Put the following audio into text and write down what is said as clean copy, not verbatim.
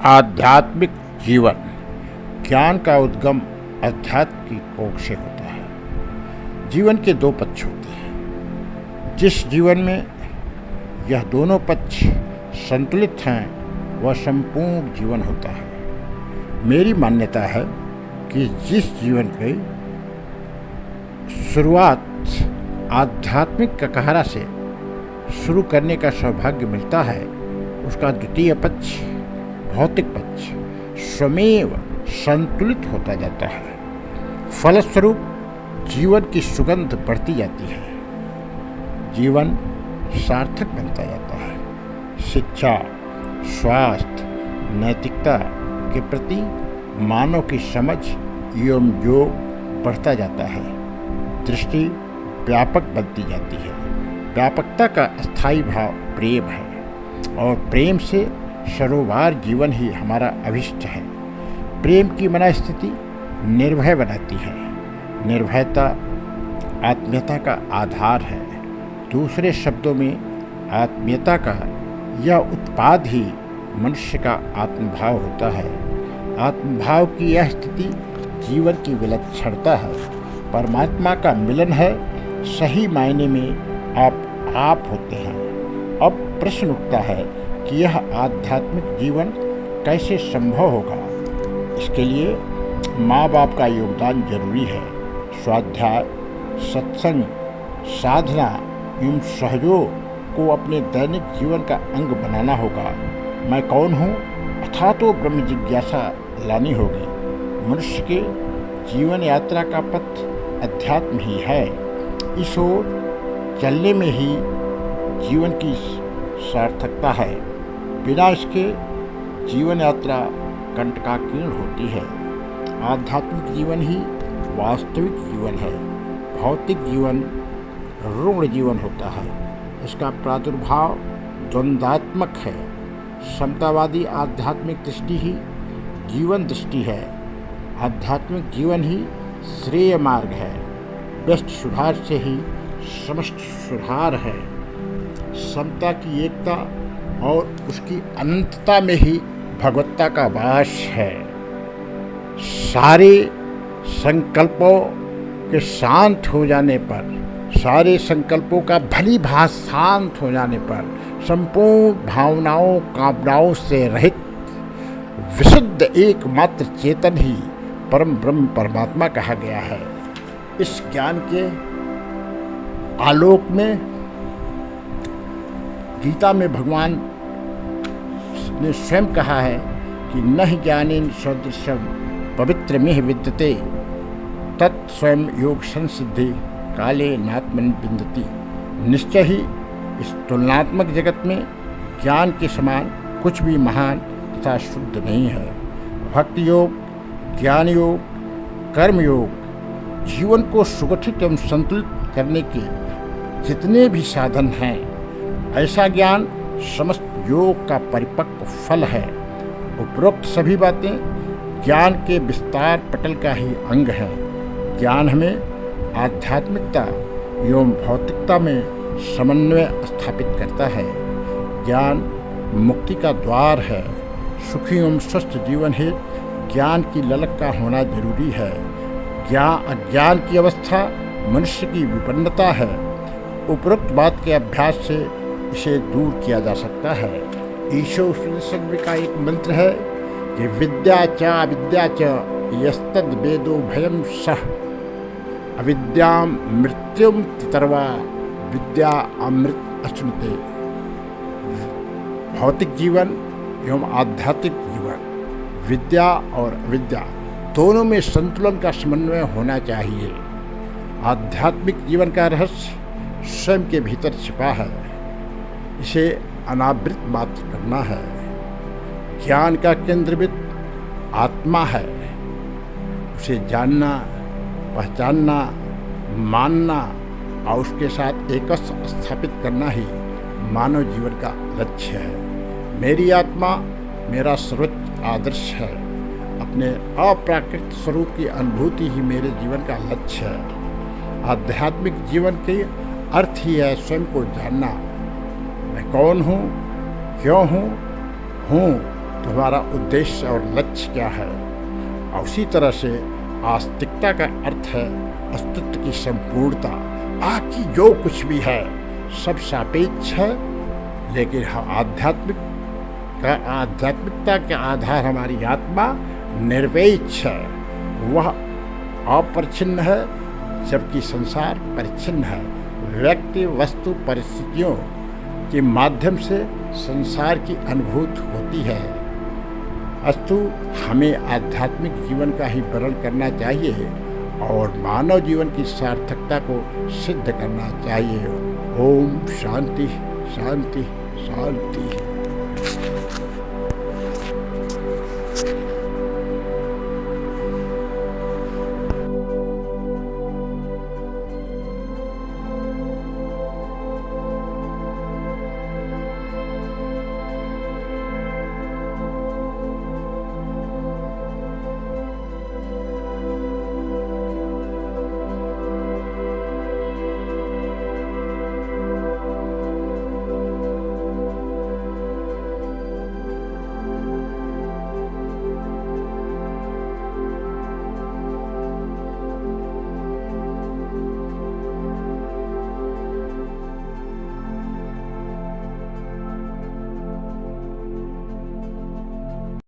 आध्यात्मिक जीवन। ज्ञान का उद्गम अध्यात्म की ओर से होता है। जीवन के दो पक्ष होते हैं। जिस जीवन में यह दोनों पक्ष संतुलित हैं वह संपूर्ण जीवन होता है। मेरी मान्यता है कि जिस जीवन की शुरुआत आध्यात्मिक ककहरा से शुरू करने का सौभाग्य मिलता है उसका द्वितीय पक्ष भौतिक पक्ष स्वमेव संतुलित होता जाता है। फलस्वरूप जीवन की सुगंध बढ़ती जाती है, जीवन सार्थक बनता जाता है। शिक्षा, स्वास्थ्य, नैतिकता के प्रति मानव की समझ एवं योग बढ़ता जाता है। दृष्टि व्यापक बनती जाती है। व्यापकता का स्थायी भाव प्रेम है और प्रेम से सरोवार जीवन ही हमारा अभिष्ट है। प्रेम की मनस्थिति निर्भय बनाती है। निर्भयता आत्मीयता का आधार है। दूसरे शब्दों में आत्मीयता का यह उत्पाद ही मनुष्य का आत्मभाव होता है। आत्मभाव की यह स्थिति जीवन की विलक्षणता है, परमात्मा का मिलन है, सही मायने में आप होते हैं। अब प्रश्न उठता है कि यह आध्यात्मिक जीवन कैसे संभव होगा। इसके लिए माँ बाप का योगदान जरूरी है। स्वाध्याय, सत्संग, साधना एवं सहयोग को अपने दैनिक जीवन का अंग बनाना होगा। मैं कौन हूँ अथा तो ब्रह्म जिज्ञासा लानी होगी। मनुष्य के जीवन यात्रा का पथ अध्यात्म ही है। इस ओर चलने में ही जीवन की सार्थकता है। बिना इसके जीवन यात्रा कंटकाकीर्ण होती है। आध्यात्मिक जीवन ही वास्तविक जीवन है। भौतिक जीवन ऋण जीवन होता है। इसका प्रादुर्भाव द्वंद्वात्मक है। समतावादी आध्यात्मिक दृष्टि ही जीवन दृष्टि है। आध्यात्मिक जीवन ही श्रेय मार्ग है। व्यष्टि सुधार से ही समष्टि सुधार है। समता की एकता और उसकी अनंतता में ही भगवत्ता का वास है। सारे संकल्पों के शांत हो जाने पर, सारे संकल्पों का भली भांति शांत हो जाने पर, संपूर्ण भावनाओं कामनाओं से रहित विशुद्ध एकमात्र चेतन ही परम ब्रह्म परमात्मा कहा गया है। इस ज्ञान के आलोक में गीता में भगवान ने स्वयं कहा है कि न ज्ञानेन सदृशं पवित्र मिह विद्यते तत्स्वयं योग संसिद्धि काले नात्मन विन्दति। निश्चय ही इस तुलनात्मक जगत में ज्ञान के समान कुछ भी महान तथा शुद्ध नहीं है। भक्ति योग, ज्ञान योग, कर्म योग जीवन को सुगठित एवं संतुलित करने के जितने भी साधन हैं, ऐसा ज्ञान समस्त योग का परिपक्व फल है। उपरोक्त सभी बातें ज्ञान के विस्तार पटल का ही अंग है। ज्ञान हमें आध्यात्मिकता एवं भौतिकता में समन्वय स्थापित करता है। ज्ञान मुक्ति का द्वार है। सुखी एवं स्वस्थ जीवन हेतु ज्ञान की ललक का होना जरूरी है। अज्ञान की अवस्था मनुष्य की विपन्नता है। उपरोक्त बात के अभ्यास से इसे दूर किया जा सकता है। ईशो उपनिषद का एक मंत्र है कि विद्या च यस्तद वेदो भयम सह अविद्याम मृत्युम तितर्वा विद्या अमृत अश्नुते। भौतिक जीवन एवं आध्यात्मिक जीवन, विद्या और अविद्या दोनों में संतुलन का समन्वय होना चाहिए। आध्यात्मिक जीवन का रहस्य स्वयं के भीतर छिपा है। इसे अनावृत मात्र करना है। ज्ञान का केंद्रबिंदु आत्मा है। उसे जानना, पहचानना, मानना और उसके साथ एकस्व स्थापित करना ही मानव जीवन का लक्ष्य है। मेरी आत्मा मेरा सर्वोच्च आदर्श है। अपने अप्राकृत स्वरूप की अनुभूति ही मेरे जीवन का लक्ष्य है। आध्यात्मिक जीवन के अर्थ ही है स्वयं को जानना। मैं कौन हूँ, क्यों हूँ, हमारा उद्देश्य और लक्ष्य क्या है। और उसी तरह से आस्तिकता का अर्थ है अस्तित्व की संपूर्णता। बाकी जो कुछ भी है सब सापेक्ष है, लेकिन आध्यात्मिकता के आधार हमारी आत्मा निर्वेक्ष है, वह अपरिच्छिन्न है, जबकि संसार परिच्छिन्न है। व्यक्ति वस्तु परिस्थितियों के माध्यम से संसार की अनुभूति होती है। अस्तु हमें आध्यात्मिक जीवन का ही वर्ण करना चाहिए और मानव जीवन की सार्थकता को सिद्ध करना चाहिए। ओम शांति शांति शांति।